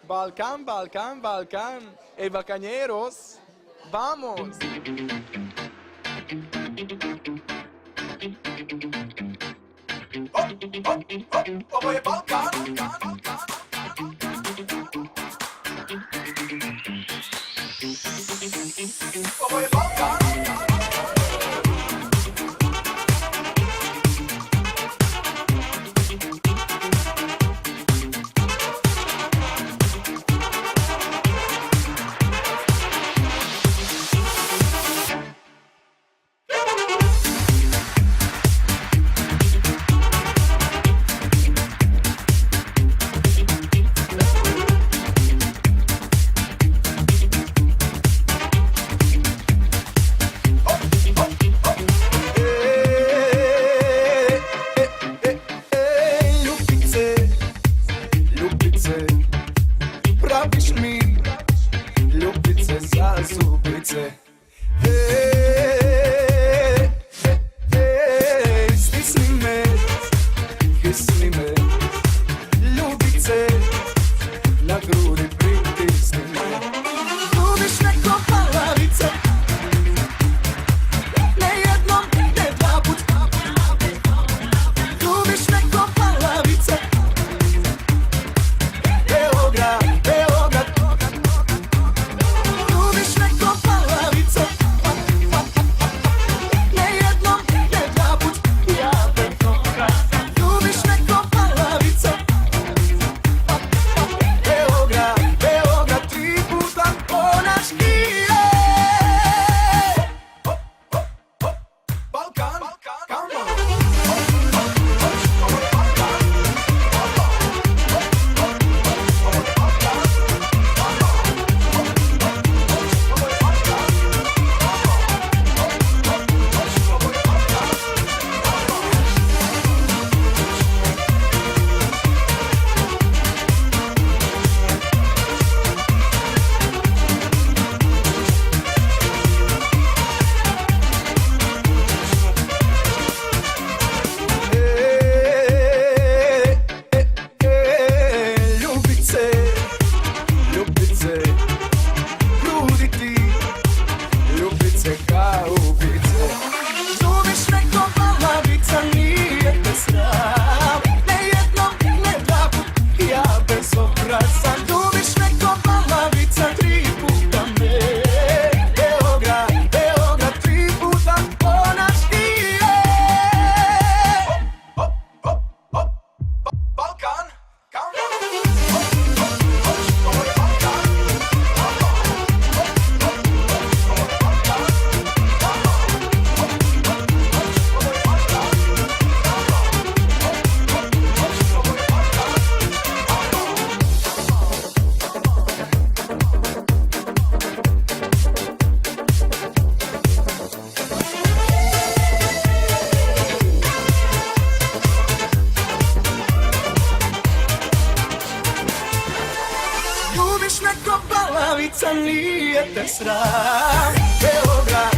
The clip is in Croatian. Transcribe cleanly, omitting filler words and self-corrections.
Balcán, Balcán, Balcán. Hey, bacañeros, vamos. Oh, oh, oh, oh, voy a Balcán. Oh, voy a Balcán. Praviš mi ljubice za zubice. Stisni me, kisni me, ljubice, na grudi pritisni me. Ljubiš me ko palavice, ne jednom, ne dva put. Ljubiš me ko palavice, Beograd. Ljubiš me ko palavice, ne jednom, ne dva put. Ja Beograd. Ljubiš me ko palavice, Beograd, Beograd, 3 puta ponaški. Balkan, come on. Ljubiš me ko palavica, nije te sram. Beograd.